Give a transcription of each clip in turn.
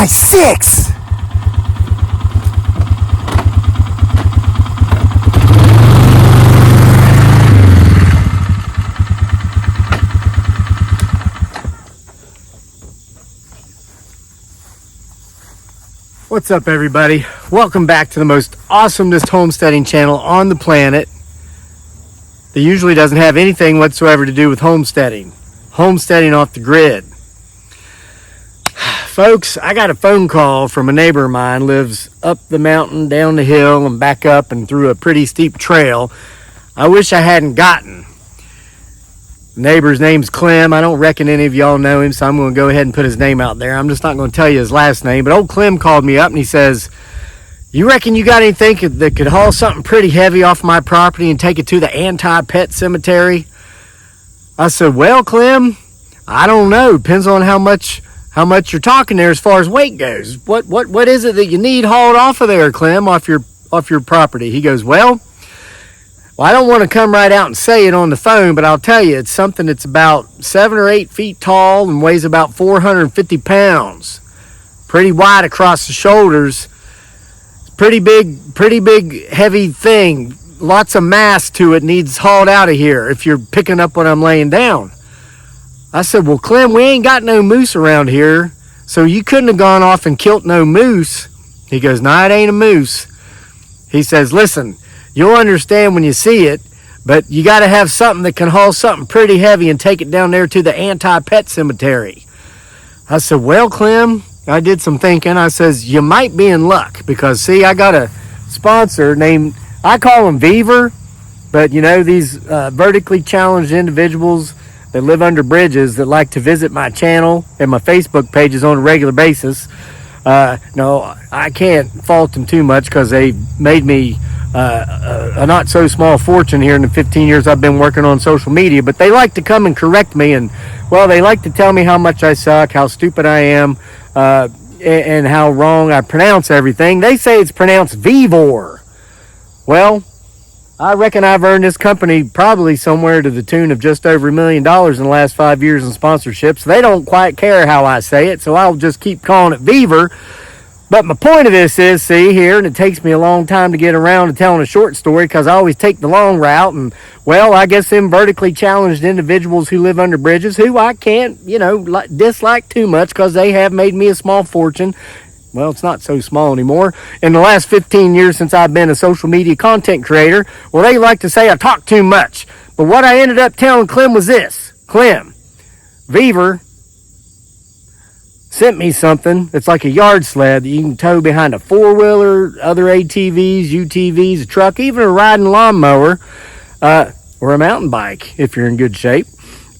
6. What's up, everybody? Welcome back to the most awesomest homesteading channel on the planet that usually doesn't have anything whatsoever to do with homesteading. Homesteading off the grid. Folks, I got a phone call from a neighbor of mine, lives up the mountain, down the hill, and back up and through a pretty steep trail I wish I hadn't gotten. The neighbor's name's Clem. I don't reckon any of y'all know him, so I'm going to go ahead and put his name out there. I'm just not going to tell you his last name, but old Clem called me up and he says, "You reckon you got anything that could haul something pretty heavy off my property and take it to the anti-pet cemetery?" I said, "Well, Clem, I don't know. Depends on how much you're talking there as far as weight goes. What is it that you need hauled off of there, Clem, off your property?" He goes, Well, I don't want to come right out and say it on the phone, but I'll tell you, it's something that's about 7 or 8 feet tall and weighs about 450 pounds. Pretty wide across the shoulders. Pretty big, heavy thing. Lots of mass to it, needs hauled out of here if you're picking up what I'm laying down. I said, "Well, Clem, we ain't got no moose around here, so you couldn't have gone off and killed no moose." He goes, "No, it ain't a moose." He says, "Listen, you'll understand when you see it, but you got to have something that can haul something pretty heavy and take it down there to the anti-pet cemetery." I said, "Well, Clem," I did some thinking. I says, "You might be in luck because, see, I got a sponsor named, I call him Beaver, but, you know, these vertically challenged individuals that live under bridges that like to visit my channel and my Facebook pages on a regular basis. No, I can't fault them too much because they made me a not so small fortune here in the 15 years I've been working on social media, but they like to come and correct me, and well, they like to tell me how much I suck, how stupid I am, and how wrong I pronounce everything. They say it's pronounced Vivor. Well, I reckon I've earned this company probably somewhere to the tune of just over $1 million in the last 5 years in sponsorships. They don't quite care how I say it, so I'll just keep calling it Beaver. But my point of this is, see here, and it takes me a long time to get around to telling a short story because I always take the long route. And, well, I guess them vertically challenged individuals who live under bridges, who I can't, dislike too much because they have made me a small fortune. Well, it's not so small anymore. In the last 15 years since I've been a social media content creator, well, they like to say I talk too much. But what I ended up telling Clem was this. Clem, Beaver sent me something that's like a yard sled that you can tow behind a four-wheeler, other ATVs, UTVs, a truck, even a riding lawnmower, or a mountain bike if you're in good shape,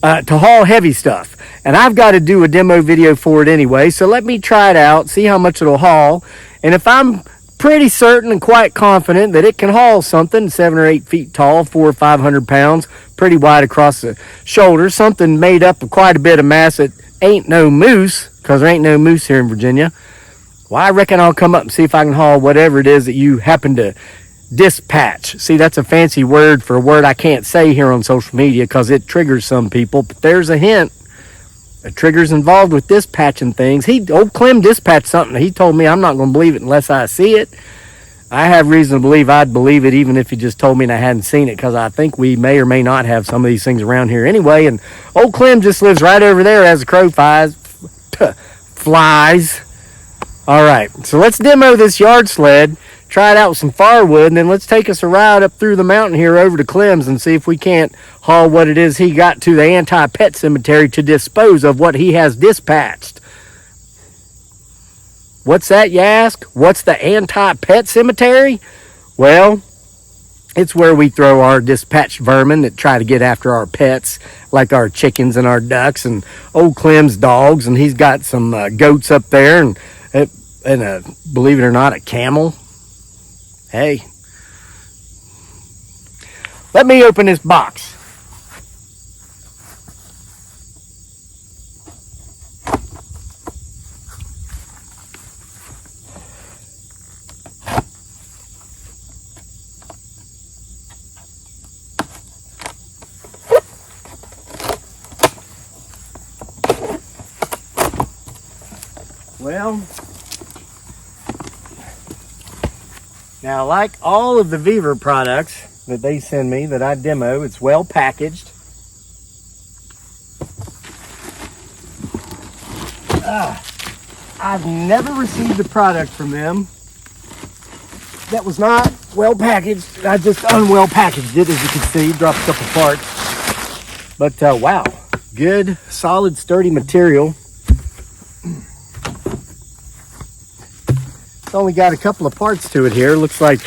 to haul heavy stuff. And I've got to do a demo video for it anyway, so let me try it out, see how much it'll haul. And if I'm pretty certain and quite confident that it can haul something 7 or 8 feet tall, 400 or 500 pounds, pretty wide across the shoulders, something made up of quite a bit of mass that ain't no moose, because there ain't no moose here in Virginia, well, I reckon I'll come up and see if I can haul whatever it is that you happen to dispatch. See, that's a fancy word for a word I can't say here on social media because it triggers some people, but there's a hint. The trigger's involved with dispatching things. Old Clem dispatched something. He told me I'm not going to believe it unless I see it. I have reason to believe I'd believe it even if he just told me and I hadn't seen it, because I think we may or may not have some of these things around here anyway. And old Clem just lives right over there as a crow flies. All right, so let's demo this yard sled, try it out with some firewood, and then let's take us a ride up through the mountain here over to Clem's and see if we can't haul what it is he got to the anti-pet cemetery to dispose of what he has dispatched. What's that, you ask? What's the anti-pet cemetery? Well, it's where we throw our dispatched vermin that try to get after our pets, like our chickens and our ducks and old Clem's dogs, and he's got some goats up there and believe it or not, a camel. Hey, let me open this box. Well, Now, like all of the Beaver products that they send me that I demo, it's well packaged. I've never received a product from them that was not well packaged. I just unwell packaged it, as you can see, dropped a couple parts. But wow, good, solid, sturdy material. It's only got a couple of parts to it here. Looks like,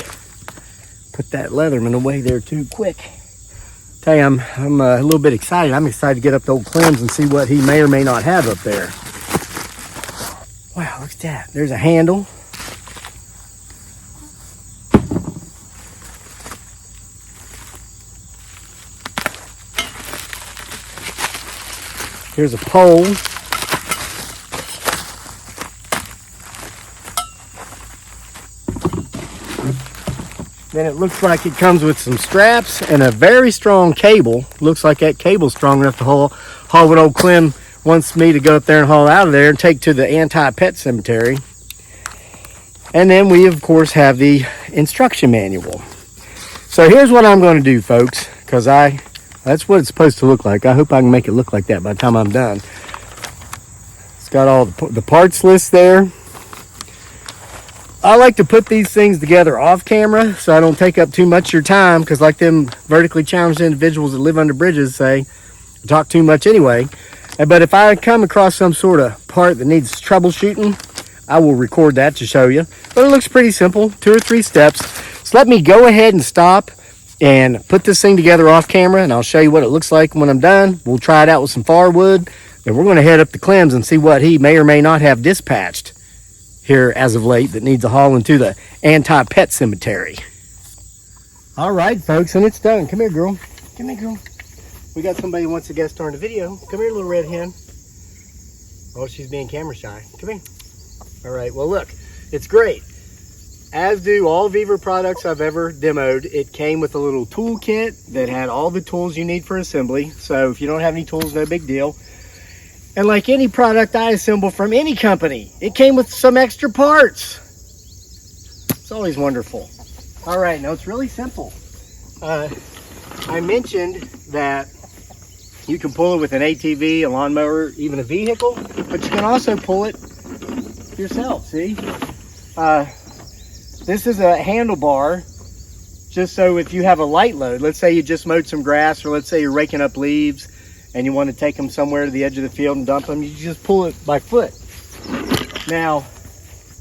put that Leatherman away there too quick. Tell you, I'm a little bit excited. I'm excited to get up to old Clem's and see what he may or may not have up there. Wow, look at that. There's a handle. Here's a pole. Then it looks like it comes with some straps and a very strong cable. Looks like that cable's strong enough to haul what old Clem wants me to go up there and haul out of there and take to the anti-pet cemetery. And then we, of course, have the instruction manual. So here's what I'm going to do, folks, because that's what it's supposed to look like. I hope I can make it look like that by the time I'm done. It's got all the parts list there. I like to put these things together off camera so I don't take up too much of your time, because like them vertically challenged individuals that live under bridges say, I talk too much anyway. But if I come across some sort of part that needs troubleshooting, I will record that to show you. But it looks pretty simple, 2 or 3 steps. So let me go ahead and stop and put this thing together off camera, and I'll show you what it looks like when I'm done. We'll try it out with some firewood, and we're going to head up to Clem's and see what he may or may not have dispatched here as of late that needs a haul into the anti-pet cemetery. All right, folks, and it's done. Come here, girl. Come here, girl. We got somebody who wants to guest star in the video. Come here, little red hen. Oh, she's being camera shy. Come here. All right, well, look, it's great. As do all Beaver products I've ever demoed, it came with a little tool kit that had all the tools you need for assembly. So if you don't have any tools, no big deal. And like any product I assemble from any company, it came with some extra parts. It's always wonderful. All right, now it's really simple. I mentioned that you can pull it with an ATV, a lawnmower, even a vehicle, but you can also pull it yourself, see? This is a handlebar, just so if you have a light load, let's say you just mowed some grass, or let's say you're raking up leaves and you want to take them somewhere to the edge of the field and dump them, you just pull it by foot. Now,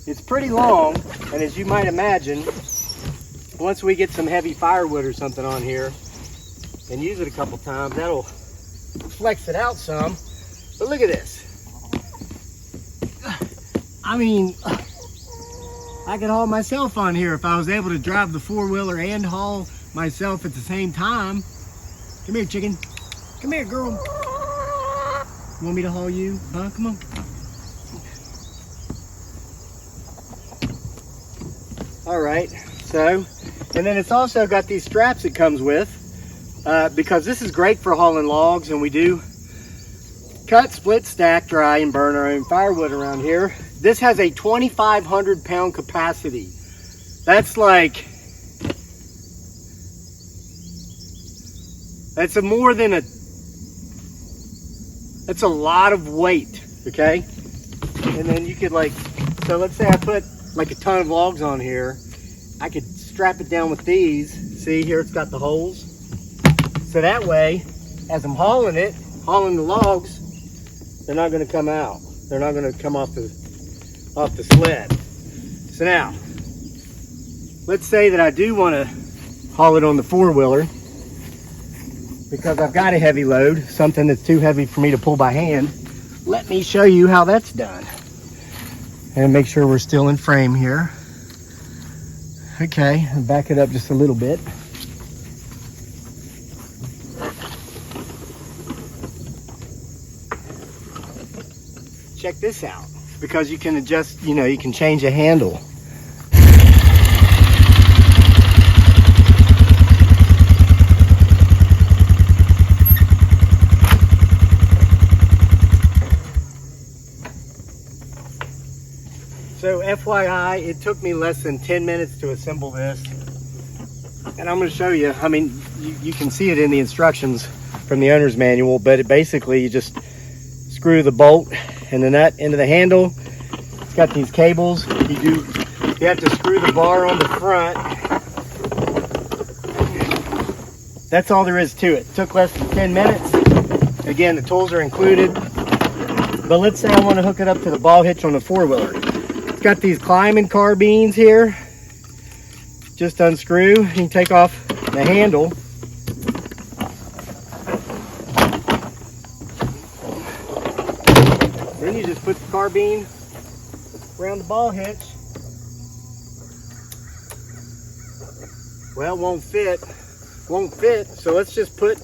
it's pretty long, and as you might imagine, once we get some heavy firewood or something on here and use it a couple times, that'll flex it out some. But look at this. I mean, I could haul myself on here if I was able to drive the four-wheeler and haul myself at the same time. Come here, chicken. Come here, girl. You want me to haul you? Huh? Come on. All right, so, and then it's also got these straps it comes with, because this is great for hauling logs, and we do cut, split, stack, dry, and burn our own firewood around here. This has a 2,500 pound capacity. That's like, that's a lot of weight, okay? And then you could like, so let's say I put like a ton of logs on here, I could strap it down with these. See here, it's got the holes. So that way, as I'm hauling the logs, they're not gonna come out. They're not gonna come off the sled. So now, let's say that I do wanna haul it on the four-wheeler because I've got a heavy load, something that's too heavy for me to pull by hand. Let me show you how that's done. And make sure we're still in frame here. Okay, and back it up just a little bit. Check this out, because you can adjust, you know, you can change a handle. So FYI, it took me less than 10 minutes to assemble this. And I'm going to show you, I mean, you can see it in the instructions from the owner's manual, but basically you just screw the bolt and the nut into the handle. It's got these cables. You have to screw the bar on the front. That's all there is to it. It took less than 10 minutes. Again, the tools are included. But let's say I want to hook it up to the ball hitch on the four-wheeler. It's got these climbing carbines here. Just unscrew. You can take off the handle. Then you just put the carbine around the ball hitch. Well, it won't fit. So let's just put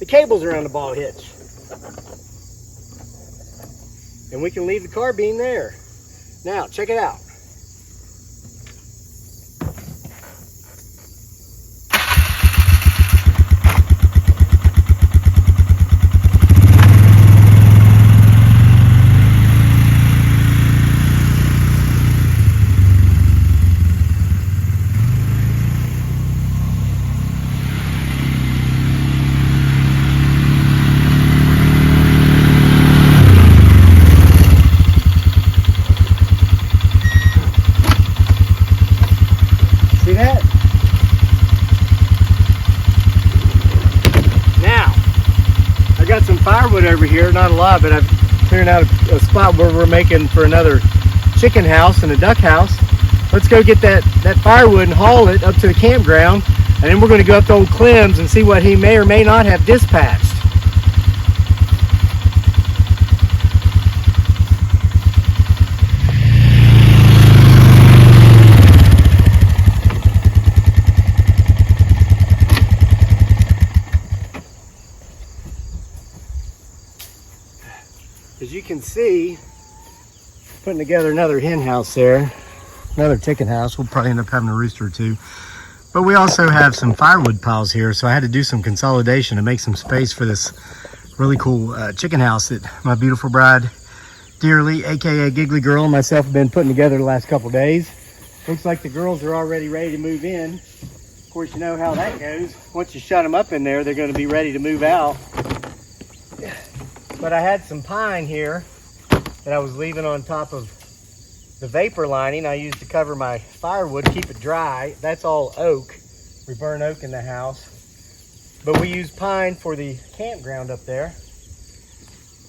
the cables around the ball hitch. And we can leave the carbine there. Now, check it out. Firewood over here, not a lot, but I've cleared out a spot where we're making for another chicken house and a duck house. Let's go get that firewood and haul it up to the campground, and then we're going to go up to old Clem's and see what he may or may not have dispatched. As you can see, putting together another hen house there, another chicken house. We'll probably end up having a rooster or two. But we also have some firewood piles here, so I had to do some consolidation to make some space for this really cool chicken house that my beautiful bride, Dearly, aka Giggly Girl, and myself have been putting together the last couple days. Looks like the girls are already ready to move in. Of course, you know how that goes. Once you shut them up in there, they're going to be ready to move out. But I had some pine here that I was leaving on top of the vapor lining I used to cover my firewood, keep it dry. That's all oak. We burn oak in the house. But we use pine for the campground up there,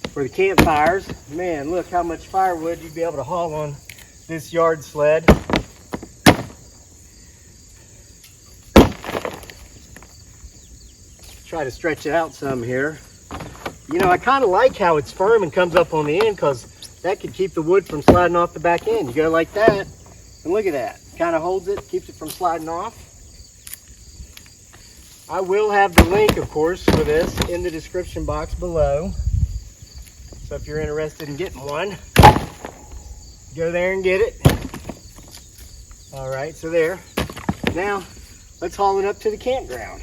for the campfires. Man, look how much firewood you'd be able to haul on this yard sled. Try to stretch it out some here. You know, I kind of like how it's firm and comes up on the end, because that could keep the wood from sliding off the back end. You go like that, and look at that. Kind of holds it, keeps it from sliding off. I will have the link, of course, for this in the description box below. So if you're interested in getting one, go there and get it. All right, so there. Now, let's haul it up to the campground.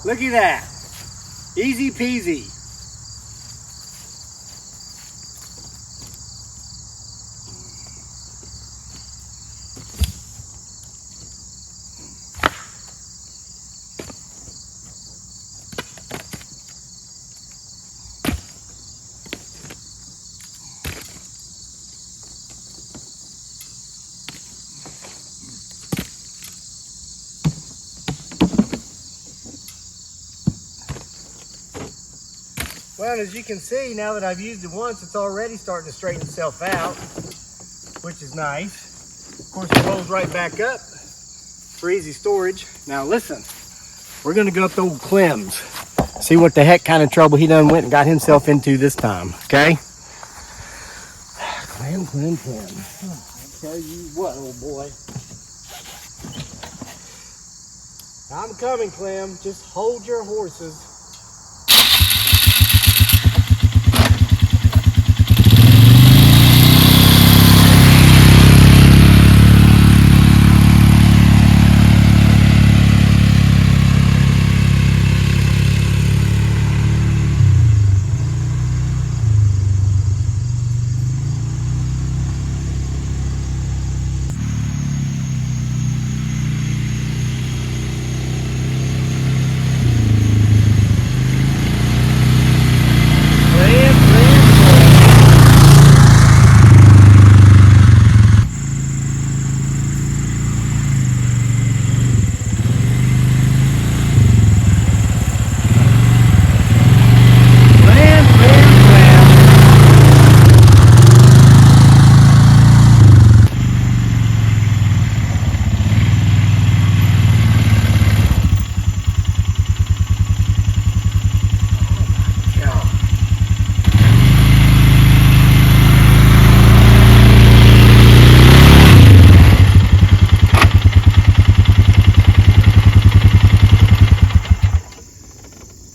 Look at that. Easy peasy. Well, as you can see, now that I've used it once, it's already starting to straighten itself out, which is nice. Of course, it rolls right back up for easy storage. Now listen, we're gonna go up to old Clem's, see what the heck kind of trouble he done went and got himself into this time, okay? Clem. I tell you what, old boy. I'm coming, Clem. Just hold your horses.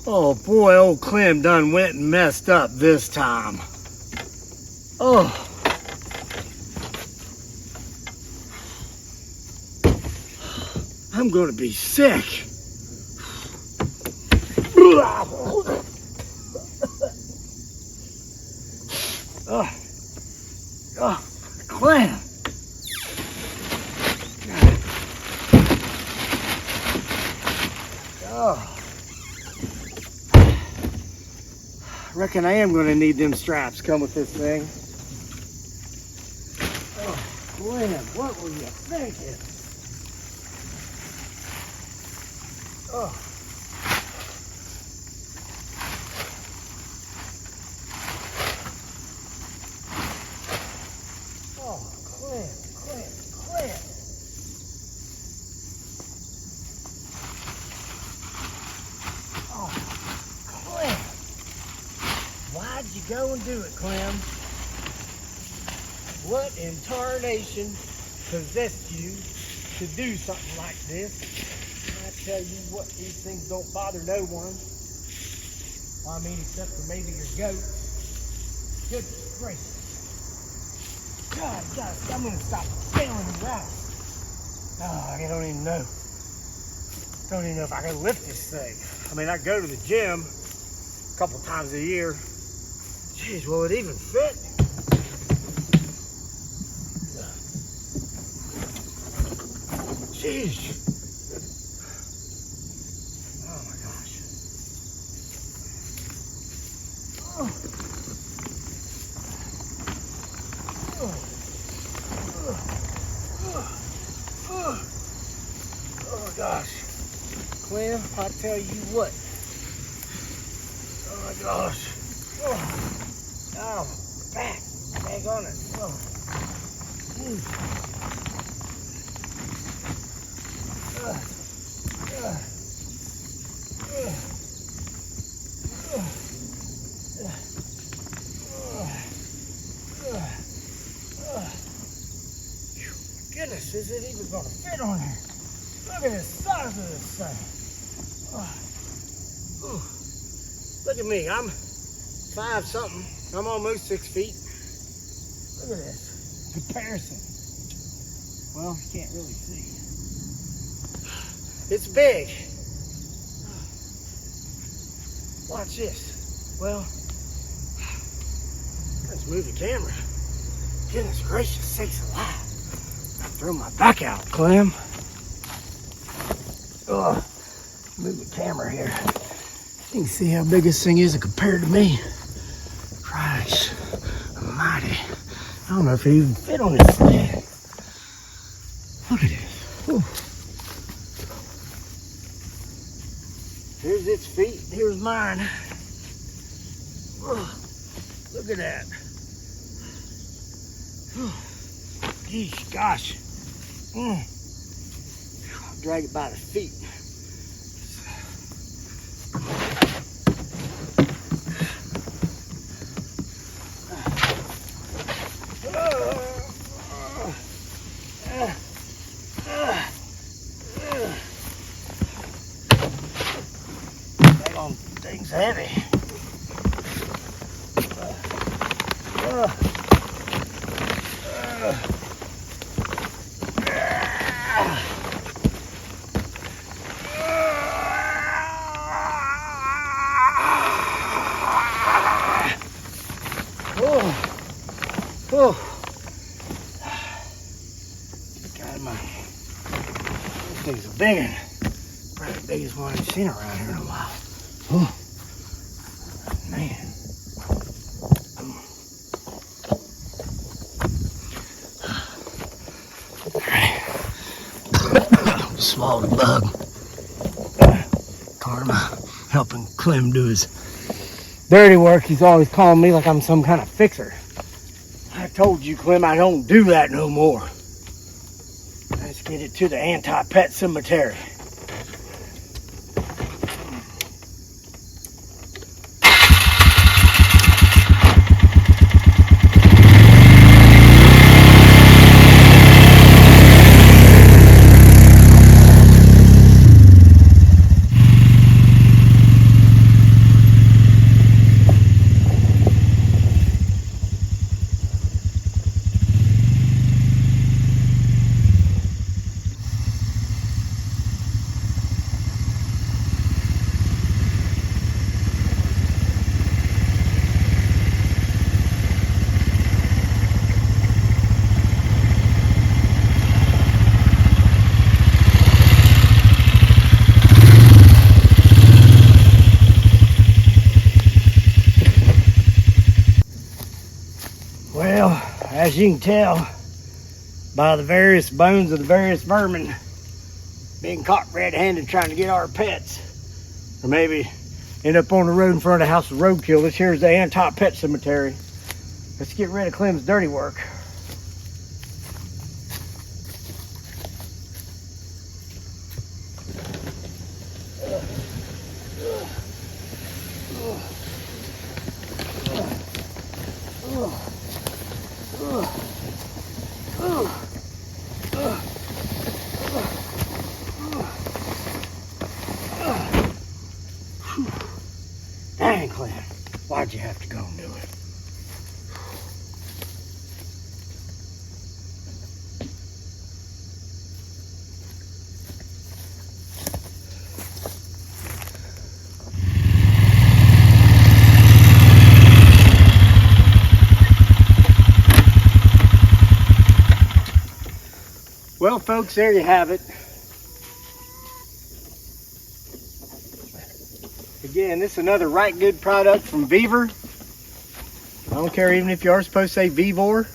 Oh boy, old Clem done went and messed up this time. Oh. I'm gonna be sick. Clem. Reckon I am gonna need them straps come with this thing. Oh, Clem, what were you thinking? Oh. Oh, Clem. Oh, Clem. Why'd you go and do it, Clem? What in tarnation possessed you to do something like this? I tell you what, these things don't bother no one. Well, I mean, except for maybe your goat. Goodness gracious. God, I'm gonna stop bailing you out. Oh, I don't even know. Don't even know if I can lift this thing. I mean, I go to the gym a couple times a year. Jeez, will it even fit? Jeez. Oh my gosh. Oh. Oh gosh. Clem, I tell you what. Oh my gosh. Oh, back. Back on it. Oh. Goodness, is it even gonna fit on here? Look at the size of this thing. Look at me, I'm 5 something. I'm almost 6 feet. Look at this comparison. Well, you can't really see. It's big. Watch this. Well, let's move the camera. Goodness gracious sakes alive. Throw my back out, Clem. Ugh. Move the camera here. You can see how big this thing is compared to me. Christ almighty. I don't know if it even fit on this sled. Look at this. Ooh. Here's its feet, here's mine. Look at that. Geesh, gosh. Drag it by the feet. That thing's heavy. God, this thing's a big one. Probably the biggest one I've seen around here in a while. Oh, man. Swallowed a bug. Karma helping Clem do his dirty work. He's always calling me like I'm some kind of fixer. I told you, Clem, I don't do that no more. Let's get it to the anti-pet cemetery. Well, as you can tell by the various bones of the various vermin being caught red-handed trying to get our pets, or maybe end up on the road in front of the house with roadkill, this here's the anti-pet cemetery. Let's get rid of Clem's dirty work. Dang, Clem, why'd you have to go and do it? Well, folks, there you have it. Again, this is another right good product from Beaver. I don't care even if you are supposed to say Vevor.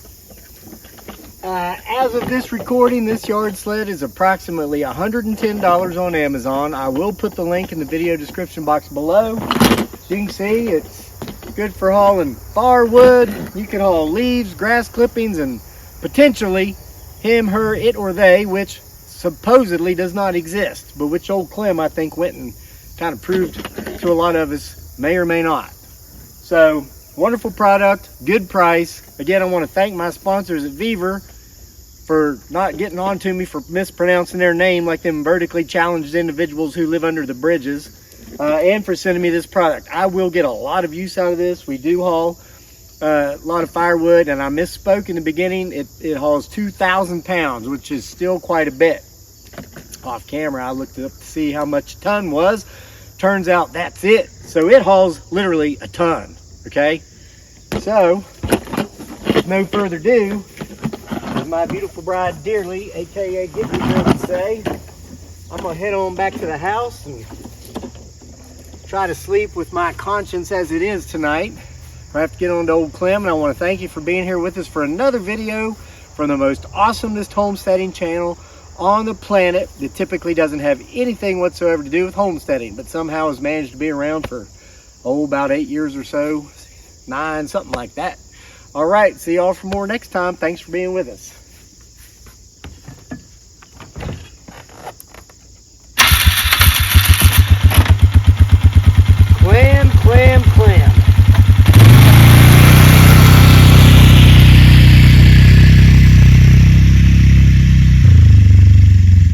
As of this recording, this yard sled is approximately $110 on Amazon. I will put the link in the video description box below. As you can see, it's good for hauling firewood. You can haul leaves, grass clippings, and potentially him, her, it, or they, which supposedly does not exist, but which old Clem, I think, went and kind of proved to a lot of us may or may not. So, wonderful product, good price. Again, I want to thank my sponsors at Beaver for not getting on to me for mispronouncing their name like them vertically challenged individuals who live under the bridges, and for sending me this product. I will get a lot of use out of this. We do haul a lot of firewood, and I misspoke in the beginning. It hauls 2,000 pounds, which is still quite a bit. Off camera, I looked it up to see how much a ton was. Turns out that's it. So it hauls literally a ton, okay? So, with no further ado, as my beautiful bride dearly, aka Gibby would say, I'm gonna head on back to the house and try to sleep with my conscience as it is tonight. I have to get on to old Clem, and I want to thank you for being here with us for another video from the most awesomest homesteading channel on the planet that typically doesn't have anything whatsoever to do with homesteading, but somehow has managed to be around for about 8 years or so. 9, something like that. All right, see y'all for more next time. Thanks for being with us.